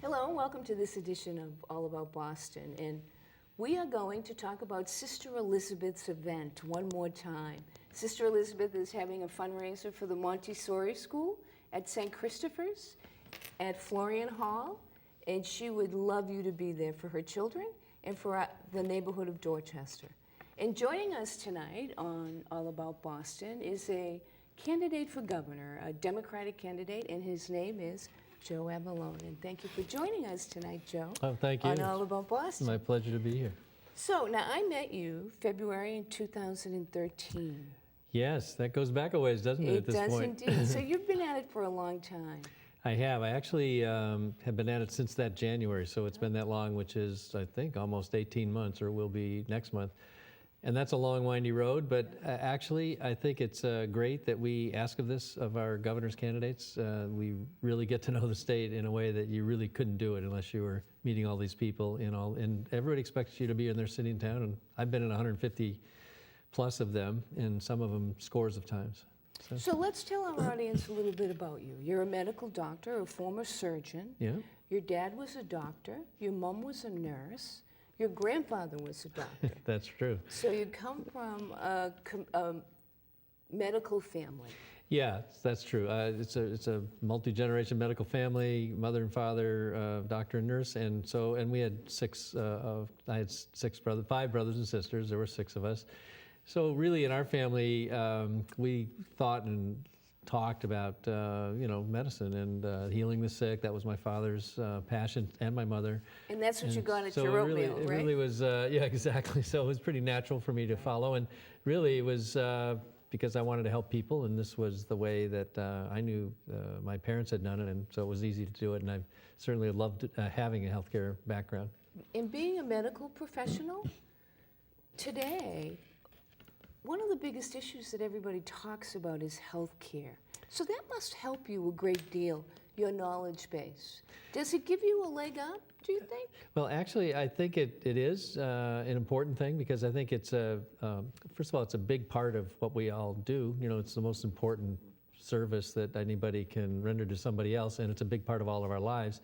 Hello and welcome to this edition of All About Boston. And we are going to talk about Sister Elizabeth's event one more time. Sister Elizabeth is having a fundraiser for the Montessori School at St. Christopher's at Florian Hall. And she would love you to be there for her children and for the neighborhood of Dorchester. And joining us tonight on All About Boston is a candidate for governor, a Democratic candidate, and his name is Joe Avellone. And thank you for joining us tonight, Joe. Oh, thank you. On All About Boston. My pleasure to be here. So now I met you February in 2013. Yes, that goes back a ways, doesn't it, at this point? It does indeed. So you've been at it for a long time. I have. I actually have been at it since that January, so it's been that long, which is, I think, almost 18 months, or will be next month. And that's a long, windy road, but actually, I think it's great that we ask of this of our governor's candidates. We really get to know the state in a way that you really couldn't do it unless you were meeting all these people and everybody expects you to be in their city and town, and I've been in 150 plus of them, and some of them scores of times. So let's tell our audience a little bit about you. You're a medical doctor, a former surgeon. Yeah. Your dad was a doctor. Your mom was a nurse. Your grandfather was a doctor. That's true. So you come from a medical family. Yeah, that's true. It's a multi-generation medical family, mother and father, doctor and nurse, and we had I had five brothers and sisters. There were six of us. So really, in our family, we thought and talked about medicine and healing the sick. That was my father's passion, and my mother. And that's what you got at so your it oatmeal, right? It really was, yeah, exactly. So it was pretty natural for me to follow, and really it was because I wanted to help people, and this was the way that I knew my parents had done it, and so it was easy to do it, and I certainly loved having a healthcare background. In being a medical professional, today, one of the biggest issues that everybody talks about is health care. So that must help you a great deal, your knowledge base. Does it give you a leg up, do you think? Well, actually, I think it is an important thing because I think it's first of all, it's a big part of what we all do. You know, it's the most important service that anybody can render to somebody else, and it's a big part of all of our lives.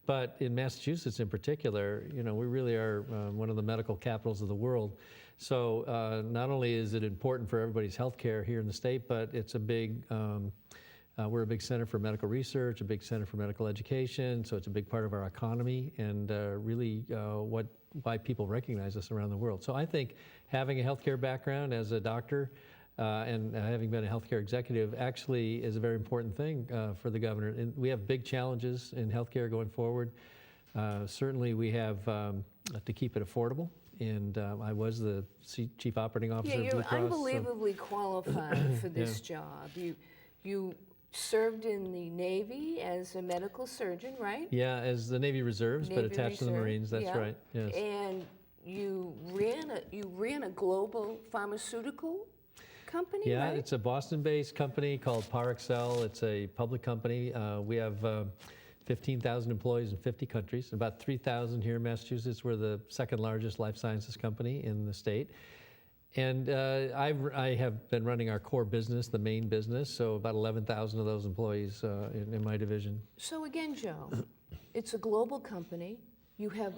But in Massachusetts in particular, you know, we really are one of the medical capitals of the world. So not only is it important for everybody's health care here in the state, but it's a big, we're a big center for medical research, a big center for medical education, so it's a big part of our economy and really why people recognize us around the world. So I think having a healthcare background as a doctor and having been a healthcare executive actually is a very important thing for the governor. And we have big challenges in healthcare going forward. Certainly we have to keep it affordable. And I was the chief operating officer of Blue Cross. You're unbelievably qualified for this job. You served in the Navy as a medical surgeon, right? Yeah, as the Navy Reserves, but attached to the Marines. That's right. Yes. And you ran a global pharmaceutical company, yeah, right? It's a Boston-based company called Parexel. It's a public company. We have 15,000 employees in 50 countries, about 3,000 here in Massachusetts. We're the second largest life sciences company in the state. And I have been running our core business, the main business, so about 11,000 of those employees in my division. So again, Joe, it's a global company. You have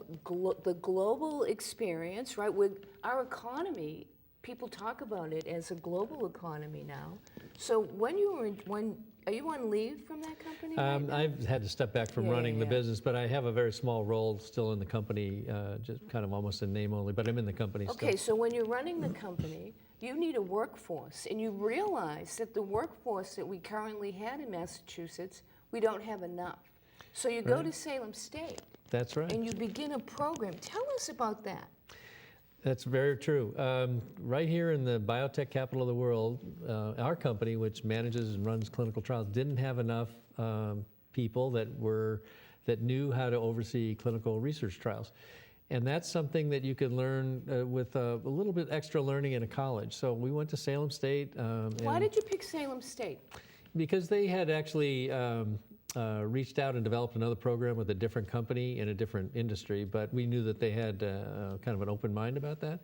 the global experience, right? With our economy, people talk about it as a global economy now. So are you on leave from that company right now? I've had to step back from running the business, but I have a very small role still in the company, just kind of almost in name only, but I'm in the company still. Okay, so when you're running the company, you need a workforce, and you realize that the workforce that we currently had in Massachusetts, we don't have enough. So you go to Salem State. That's right. And you begin a program. Tell us about that. That's very true. Right here in the biotech capital of the world, our company, which manages and runs clinical trials, didn't have enough people that knew how to oversee clinical research trials. And that's something that you could learn with a little bit extra learning in a college. So we went to Salem State. Why did you pick Salem State? Because they had actually reached out and developed another program with a different company in a different industry, but we knew that they had kind of an open mind about that.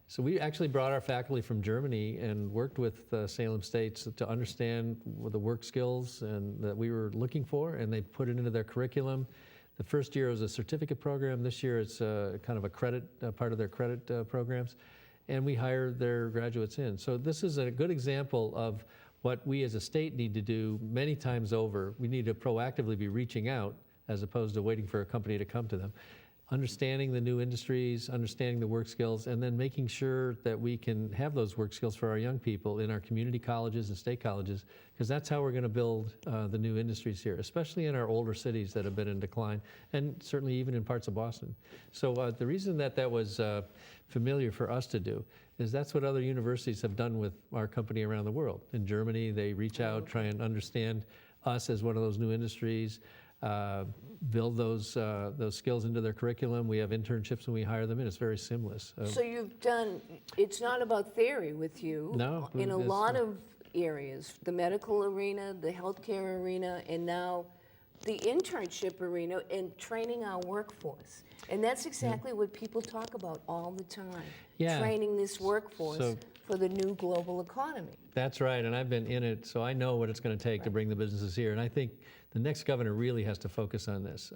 So we actually brought our faculty from Germany and worked with Salem State to understand the work skills and that we were looking for, and they put it into their curriculum. The first year was a certificate program. This year it's kind of a credit, part of their credit programs. And we hire their graduates in. So this is a good example of what we as a state need to do many times over. We need to proactively be reaching out as opposed to waiting for a company to come to them. Understanding the new industries, understanding the work skills, and then making sure that we can have those work skills for our young people in our community colleges and state colleges, because that's how we're going to build the new industries here, especially in our older cities that have been in decline, and certainly even in parts of Boston. So the reason that that was familiar for us to do is that's what other universities have done with our company around the world. In Germany, they reach out, try and understand us as one of those new industries, build those skills into their curriculum. We have internships when we hire them in. It's very seamless. So you've done, it's not about theory with you. No, In a it's lot of areas, the medical arena, the healthcare arena, and now the internship arena and training our workforce. And that's exactly what people talk about all the time. Yeah. Training this workforce So- for the new global economy. That's right, and I've been in it, so I know what it's going to take to bring the businesses here. And I think the next governor really has to focus on this.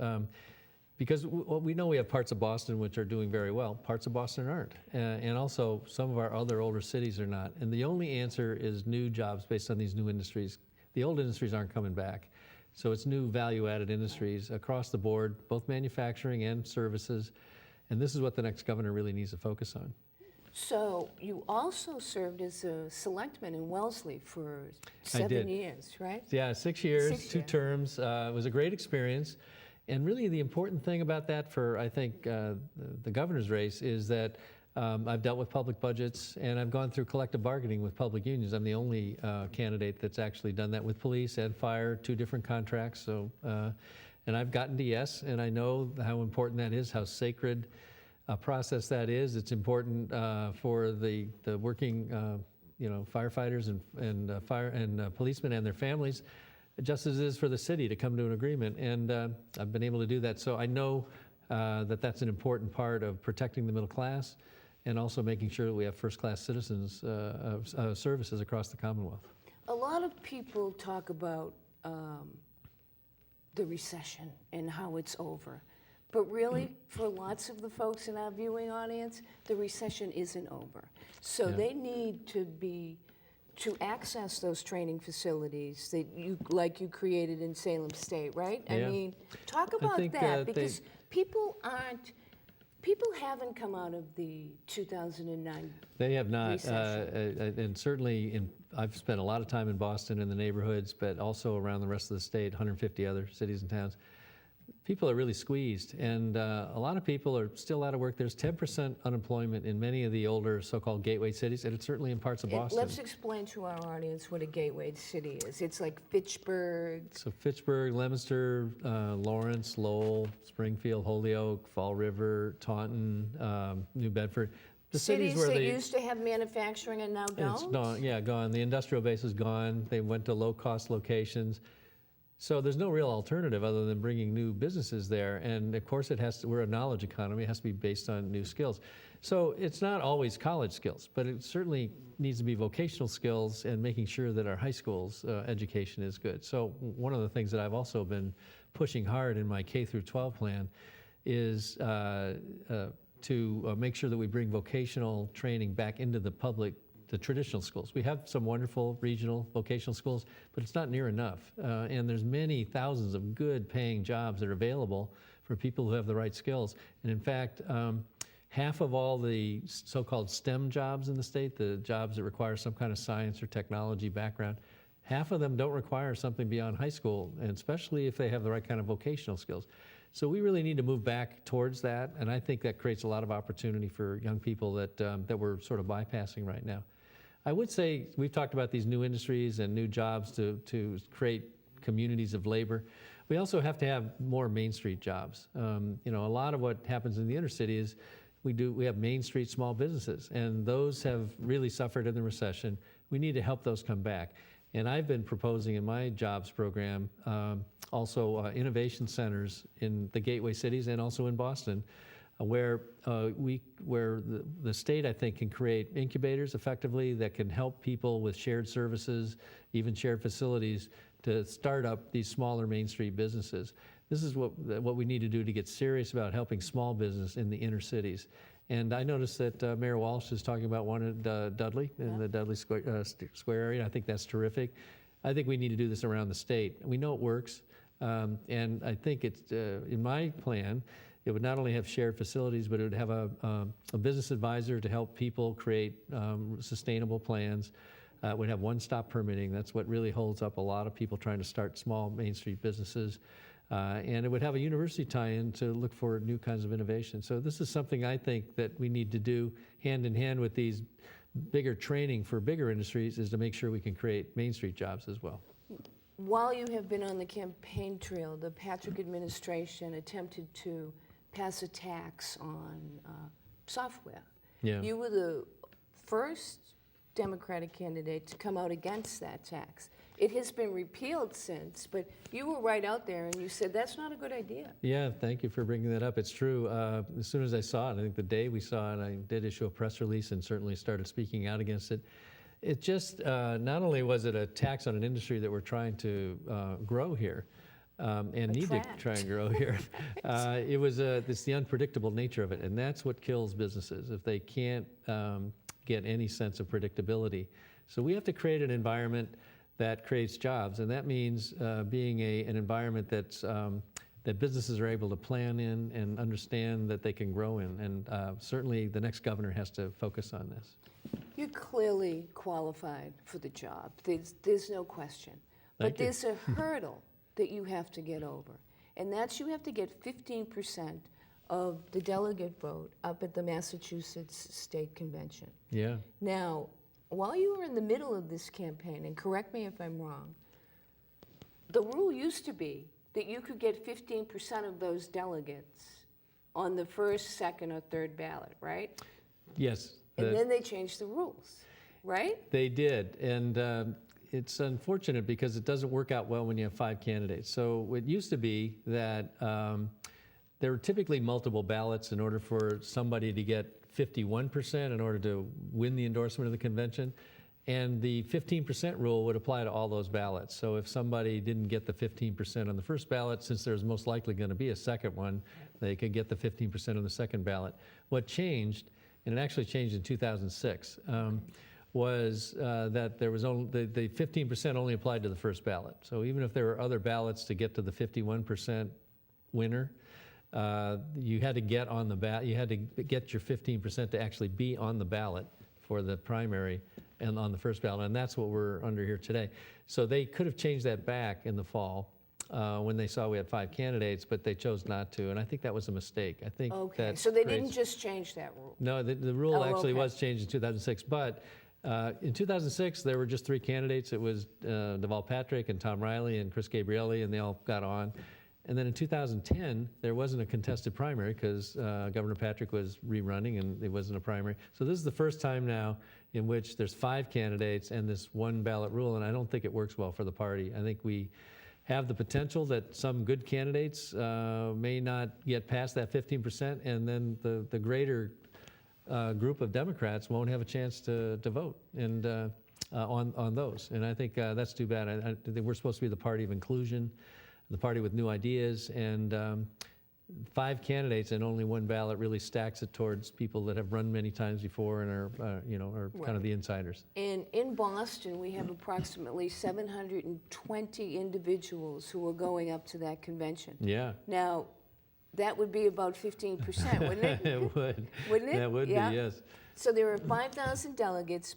Because we know we have parts of Boston which are doing very well, parts of Boston aren't. And also some of our other older cities are not. And the only answer is new jobs based on these new industries. The old industries aren't coming back. So it's new value-added industries across the board, both manufacturing and services. And this is what the next governor really needs to focus on. So you also served as a selectman in Wellesley for I 7 did. years, right? Yeah, 6 years, 6 two years. terms. It was a great experience. And really the important thing about that for, I think, the governor's race is that I've dealt with public budgets and I've gone through collective bargaining with public unions. I'm the only candidate that's actually done that with police and fire, 2 different contracts. So, and I've gotten to yes, and I know how important that is, how sacred a process that is. It's important for the working, firefighters and fire and policemen and their families, just as it is for the city to come to an agreement. And I've been able to do that. So I know that that's an important part of protecting the middle class and also making sure that we have first-class citizens services across the Commonwealth. A lot of people talk about the recession and how it's over. But really, for lots of the folks in our viewing audience, the recession isn't over. So they need to access those training facilities that you created in Salem State, right? I Yeah. mean, talk about think, that, because people haven't come out of the 2009. They have not, Recession. and certainly I've spent a lot of time in Boston in the neighborhoods, but also around the rest of the state, 150 other cities and towns. People are really squeezed, and a lot of people are still out of work. There's 10% unemployment in many of the older so-called gateway cities, and it's certainly in parts of Boston. Let's explain to our audience what a gateway city is. It's like Fitchburg. So Fitchburg, Leominster, Lawrence, Lowell, Springfield, Holyoke, Fall River, Taunton, New Bedford. The Cities where that they, used to have manufacturing and now it's don't? gone, yeah, gone. The industrial base is gone. They went to low-cost locations. So there's no real alternative other than bringing new businesses there. And of course, we're a knowledge economy. It has to be based on new skills. So it's not always college skills, but it certainly needs to be vocational skills and making sure that our high school's education is good. So one of the things that I've also been pushing hard in my K through 12 plan is to make sure that we bring vocational training back into the traditional schools. We have some wonderful regional vocational schools, but it's not near enough. And there's many thousands of good paying jobs that are available for people who have the right skills. And in fact, half of all the so-called STEM jobs in the state, the jobs that require some kind of science or technology background, half of them don't require something beyond high school, and especially if they have the right kind of vocational skills. So we really need to move back towards that, and I think that creates a lot of opportunity for young people that we're sort of bypassing right now. I would say we've talked about these new industries and new jobs to create communities of labor. We also have to have more Main Street jobs. A lot of what happens in the inner city is we have Main Street small businesses, and those have really suffered in the recession. We need to help those come back. And I've been proposing in my jobs program also innovation centers in the gateway cities and also in Boston, where the state, I think, can create incubators effectively that can help people with shared services, even shared facilities, to start up these smaller Main Street businesses. This is what we need to do to get serious about helping small business in the inner cities. And I noticed that Mayor Walsh is talking about one at Dudley, in the Dudley Square area. I think that's terrific. I think we need to do this around the state. We know it works, and I think it's, in my plan, it would not only have shared facilities, but it would have a business advisor to help people create sustainable plans. It would have one-stop permitting. That's what really holds up a lot of people trying to start small Main Street businesses. And it would have a university tie-in to look for new kinds of innovation. So this is something I think that we need to do hand in hand with these bigger training for bigger industries, is to make sure we can create Main Street jobs as well. While you have been on the campaign trail, the Patrick administration attempted to pass a tax on software. Yeah. You were the first Democratic candidate to come out against that tax. It has been repealed since, but you were right out there and you said that's not a good idea. Yeah, thank you for bringing that up. It's true. As soon as I saw it, I think the day we saw it, I did issue a press release and certainly started speaking out against it. It just, not only was it a tax on an industry that we're trying to grow here, and need to try and grow here, it's the unpredictable nature of it, and that's what kills businesses, if they can't get any sense of predictability. So we have to create an environment that creates jobs, and that means being an environment that's, that businesses are able to plan in and understand that they can grow in, and certainly the next governor has to focus on this. You're clearly qualified for the job. There's no question. But Thank you. there's a hurdle that you have to get over, and that's you have to get 15% of the delegate vote up at the Massachusetts State Convention. Yeah. Now, while you were in the middle of this campaign, and correct me if I'm wrong, the rule used to be that you could get 15% of those delegates on the first, second, or third ballot, right? Yes. And then they changed the rules, right? They did, and it's unfortunate because it doesn't work out well when you have 5 candidates. So it used to be that there were typically multiple ballots in order for somebody to get 51% in order to win the endorsement of the convention. And the 15% rule would apply to all those ballots. So if somebody didn't get the 15% on the first ballot, since there's most likely going to be a second one, they could get the 15% on the second ballot. What changed, and it actually changed in 2006, was that there was only, the 15% only applied to the first ballot. So even if there were other ballots to get to the 51% winner, you had to get on the ballot. You had to get your 15% to actually be on the ballot for the primary and on the first ballot, and that's what we're under here today. So they could have changed that back in the fall when they saw we had 5 candidates, but they chose not to, and I think that was a mistake. I think that So they didn't just change that rule. No, the rule actually was changed in 2006, but in 2006 there were just 3 candidates. It was Deval Patrick and Tom Riley and Chris Gabrielli, and they all got on. And then in 2010, there wasn't a contested primary because Governor Patrick was rerunning and it wasn't a primary. So this is the first time now in which there's 5 candidates and this one ballot rule, and I don't think it works well for the party. I think we have the potential that some good candidates may not get past that 15%, and then the greater group of Democrats won't have a chance to vote and on those. And I think that's too bad. I think we're supposed to be the party of inclusion, the party with new ideas, and 5 candidates and only one ballot really stacks it towards people that have run many times before and are kind of the insiders. And in Boston, we have approximately 720 individuals who are going up to that convention. Yeah. Now, that would be about 15%, wouldn't it? It would. Wouldn't it? That would Yeah. be, yes. So there are 5,000 delegates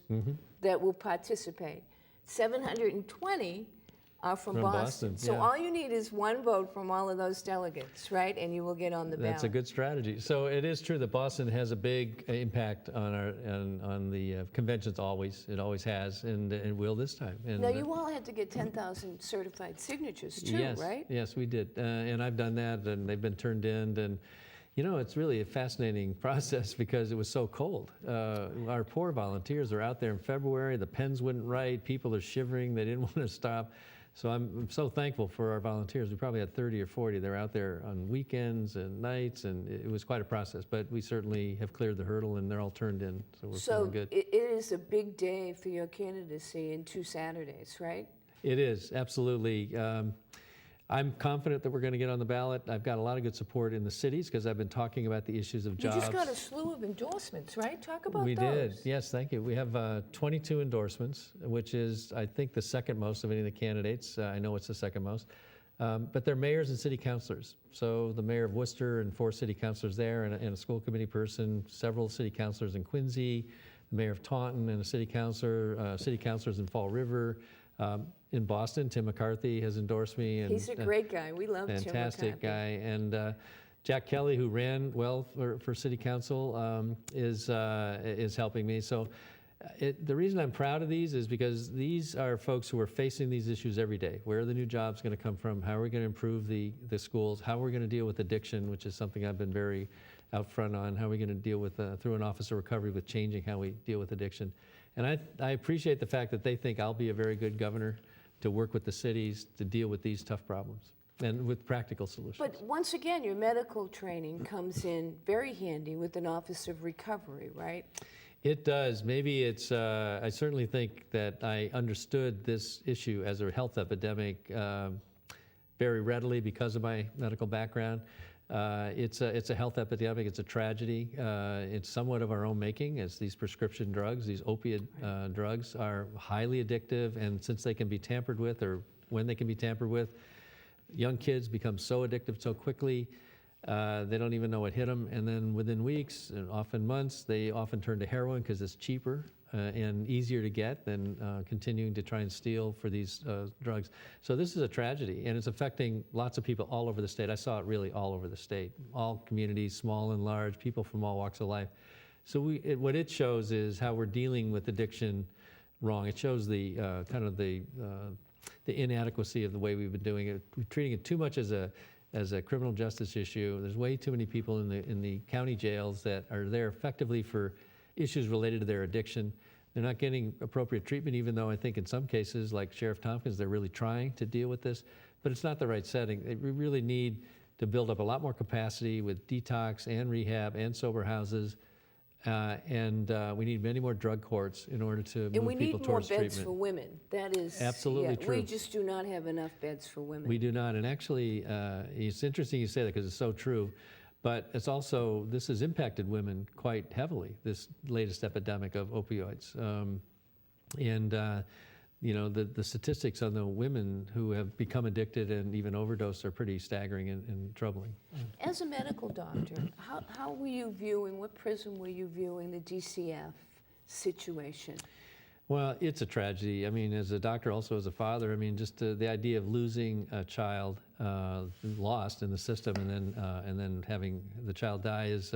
that will participate. 720 are from Boston. So yeah. all you need is one vote from all of those delegates, right? And you will get on the ballot. That's a good strategy. So it is true that Boston has a big impact on on the conventions always. It always has, and it will this time. And, now, you all had to get 10,000 certified signatures too, yes, right? Yes, we did. And I've done that, and they've been turned in. And you know, it's really a fascinating process because it was so cold. Our poor volunteers are out there in February. The pens wouldn't write. People are shivering. They didn't want to stop. So I'm so thankful for our volunteers. We probably had 30 or 40. They're out there on weekends and nights, and it was quite a process. But we certainly have cleared the hurdle, and they're all turned in, so we're feeling good. So it is a big day for your candidacy in 2 Saturdays, right? It is, absolutely. I'm confident that we're going to get on the ballot. I've got a lot of good support in the cities because I've been talking about the issues of You jobs. just got a slew of endorsements, right? Talk about We those. did, yes, thank you. We have 22 endorsements, which is, I think, the second most of any of the candidates. I know it's the second most. But they're mayors and city councilors. So the mayor of Worcester and 4 city councilors there, and a school committee person, several city councilors in Quincy, the mayor of Taunton and a city councilors in Fall River. In Boston, Tim McCarthy has endorsed me. And, He's a great guy. We love Tim McCarthy. fantastic guy. And Jack Kelly, who ran well for city council, is helping me. So the reason I'm proud of these is because these are folks who are facing these issues every day. Where are the new jobs going to come from? How are we going to improve the schools? How are we going to deal with addiction, which is something I've been very out front on? How are we going to deal with, through an Office of Recovery, with changing how we deal with addiction? And I appreciate the fact that they think I'll be a very good governor to work with the cities to deal with these tough problems and with practical solutions. But once again, your medical training comes in very handy with an Office of Recovery, right? It does. Maybe it's, I certainly think that I understood this issue as a health epidemic very readily because of my medical background. It's a health epidemic. It's a tragedy. It's somewhat of our own making, as these prescription drugs, these opiate drugs, are highly addictive. And since they can be tampered with, or when they can be tampered with, young kids become so addictive so quickly, they don't even know what hit them. And then within weeks, and often months, they often turn to heroin because it's cheaper and easier to get than continuing to try and steal for these drugs. So this is a tragedy, and it's affecting lots of people all over the state. I saw it really all over the state, all communities, small and large, people from all walks of life. So what it shows is how we're dealing with addiction wrong. It shows the kind of the inadequacy of the way we've been doing it. We're treating it too much as a criminal justice issue. There's way too many people in the county jails that are there effectively for issues related to their addiction. They're not getting appropriate treatment, even though I think in some cases, like Sheriff Tompkins, they're really trying to deal with this, but it's not the right setting. We really need to build up a lot more capacity with detox and rehab and sober houses, and we need many more drug courts in order to move people towards treatment. And we need more beds for women. That is absolutely true. We just do not have enough beds for women. We do not, and actually, it's interesting you say that because it's so true. But it's also, this has impacted women quite heavily, this latest epidemic of opioids. You know, the statistics on the women who have become addicted and even overdosed are pretty staggering and troubling. As a medical doctor, how were you viewing, what prism were you viewing the DCF situation? Well, it's a tragedy. I mean, as a doctor, also as a father, I mean, just the idea of losing a child lost in the system and then having the child die is,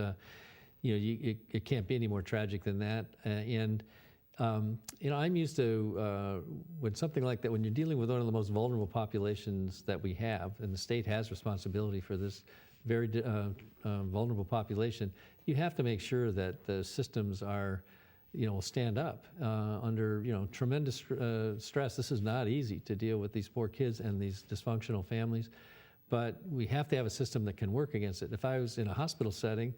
you know, it can't be any more tragic than that. You know, I'm used to, when something like that, when you're dealing with one of the most vulnerable populations that we have, and the state has responsibility for this very vulnerable population, you have to make sure that the systems are, you know, stand up under, you know, tremendous stress. This is not easy to deal with these poor kids and these dysfunctional families, but we have to have a system that can work against it. If I was in a hospital setting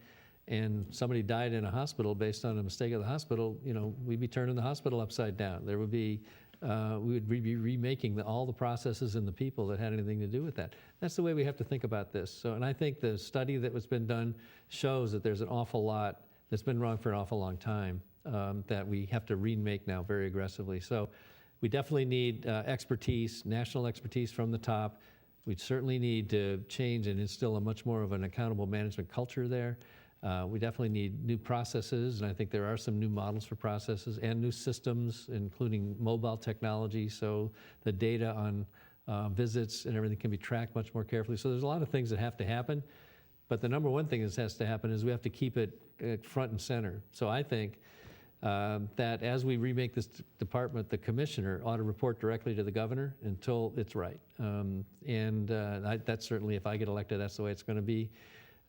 and somebody died in a hospital based on a mistake of the hospital, you know, we'd be turning the hospital upside down. There would be, we would be remaking all the processes and the people that had anything to do with that. That's the way we have to think about this. So, and I think the study that was been done shows that there's an awful lot that's been wrong for an awful long time. That we have to remake now very aggressively. So we definitely need expertise, national expertise from the top. We certainly need to change and instill a much more of an accountable management culture there. We definitely need new processes, and I think there are some new models for processes and new systems, including mobile technology, so the data on visits and everything can be tracked much more carefully. So there's a lot of things that have to happen, but the number one thing that has to happen is we have to keep it front and center. So I think that as we remake this department, the commissioner ought to report directly to the governor until it's right. That's certainly, if I get elected, that's the way it's going to be.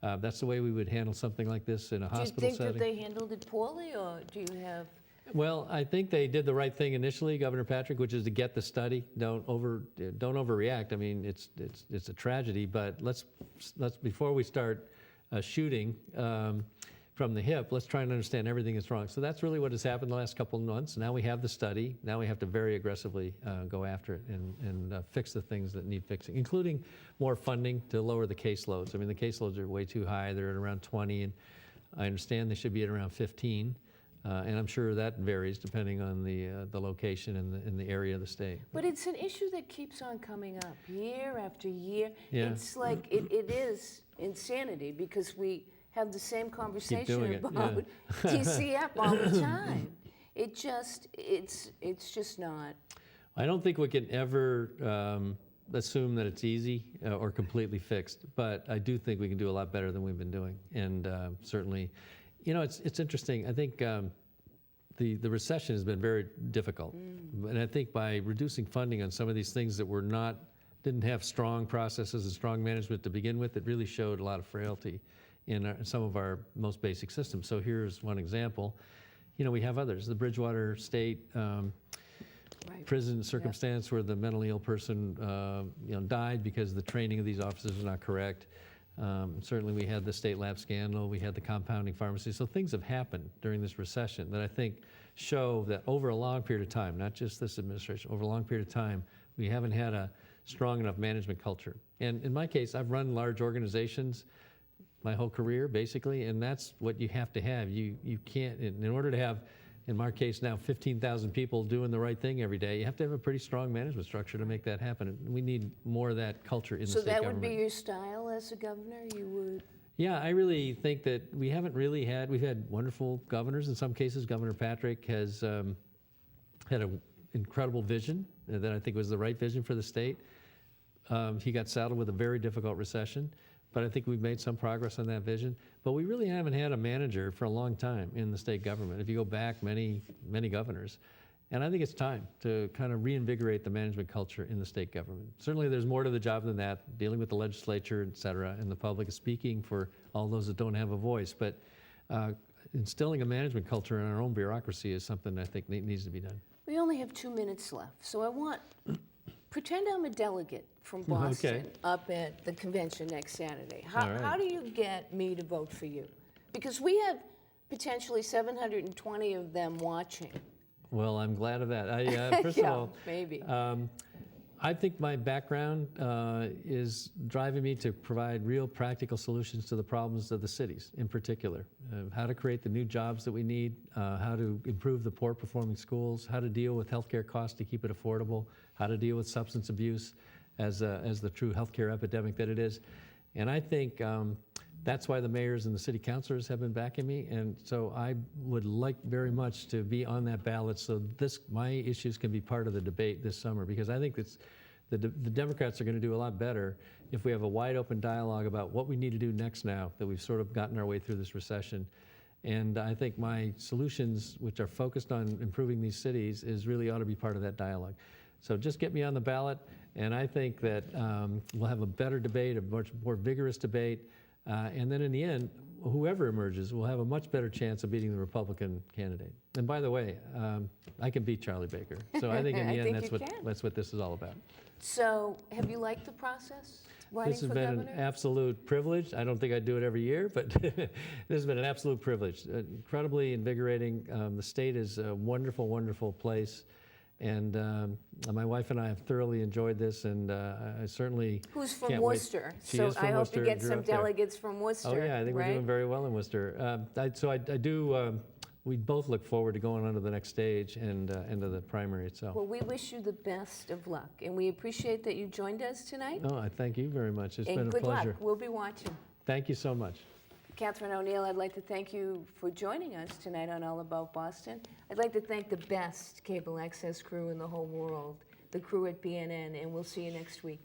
That's the way we would handle something like this in a hospital setting. Do you think that they handled it poorly, or do you have? Well, I think they did the right thing initially, Governor Patrick, which is to get the study. Don't overreact. I mean, it's a tragedy, but let's before we start shooting. from the hip. Let's try and understand everything that's wrong. So that's really what has happened the last couple of months. Now we have the study. Now we have to very aggressively go after it and fix the things that need fixing, including more funding to lower the caseloads. I mean, the caseloads are way too high. They're at around 20, and I understand they should be at around 15. And I'm sure that varies depending on the location and the area of the state. But it's an issue that keeps on coming up year after year. Yeah. It's like it is insanity because we have the same conversation about TCF all the time. It's just not. I don't think we can ever assume that it's easy or completely fixed, but I do think we can do a lot better than we've been doing. And certainly, you know, it's interesting. I think the recession has been very difficult, and I think by reducing funding on some of these things that didn't have strong processes and strong management to begin with, it really showed a lot of frailty in some of our most basic systems. So here's one example. You know, we have others. The Bridgewater State prison circumstance where the mentally ill person died because the training of these officers was not correct. Certainly we had the state lab scandal, we had the compounding pharmacy. So things have happened during this recession that I think show that over a long period of time, not just this administration, over a long period of time, we haven't had a strong enough management culture. And in my case, I've run large organizations my whole career, basically, and that's what you have to have. You can't, in order to have, in my case now, 15,000 people doing the right thing every day, you have to have a pretty strong management structure to make that happen. And we need more of that culture in the state government. So that would be your style as a governor? You would? Yeah, I really think that we've had wonderful governors. In some cases, Governor Patrick has had an incredible vision that I think was the right vision for the state. He got saddled with a very difficult recession, but I think we've made some progress on that vision. But we really haven't had a manager for a long time in the state government. If you go back many governors, and I think it's time to kind of reinvigorate the management culture in the state government. Certainly there's more to the job than that, dealing with the legislature, et cetera, and the public is speaking for all those that don't have a voice. But instilling a management culture in our own bureaucracy is something that I think needs to be done. We only have 2 minutes left, so I want, pretend I'm a delegate from Boston up at the convention next Saturday. How do you get me to vote for you? Because we have potentially 720 of them watching. Well, I'm glad of that. First of all, maybe. I think my background is driving me to provide real practical solutions to the problems of the cities in particular. How to create the new jobs that we need, how to improve the poor performing schools, how to deal with healthcare costs to keep it affordable, how to deal with substance abuse as the true healthcare epidemic that it is. And I think that's why the mayors and the city councilors have been backing me, and so I would like very much to be on that ballot so my issues can be part of the debate this summer, because I think the Democrats are going to do a lot better if we have a wide open dialogue about what we need to do next now that we've sort of gotten our way through this recession. And I think my solutions, which are focused on improving these cities, really ought to be part of that dialogue. So just get me on the ballot, and I think that we'll have a better debate, a much more vigorous debate. And then in the end, whoever emerges will have a much better chance of beating the Republican candidate. And by the way, I can beat Charlie Baker. So I think in the end, that's what this is all about. So have you liked the process, running This has for been governor? an absolute privilege. I don't think I do it every year, but this has been an absolute privilege. Incredibly invigorating. The state is a wonderful, wonderful place. And my wife and I have thoroughly enjoyed this, and I certainly Who's from can't Worcester? Wait. She So is from I hope Worcester, you get grew some up there. delegates from Worcester. Oh yeah, I think we're doing very well in Worcester. We both look forward to going on to the next stage and into the primary itself. Well, we wish you the best of luck, and we appreciate that you joined us tonight. Oh, I thank you very much. It's And been a good pleasure. luck. We'll be watching. Thank you so much. Catherine O'Neill, I'd like to thank you for joining us tonight on All About Boston. I'd like to thank the best cable access crew in the whole world, the crew at BNN, and we'll see you next week.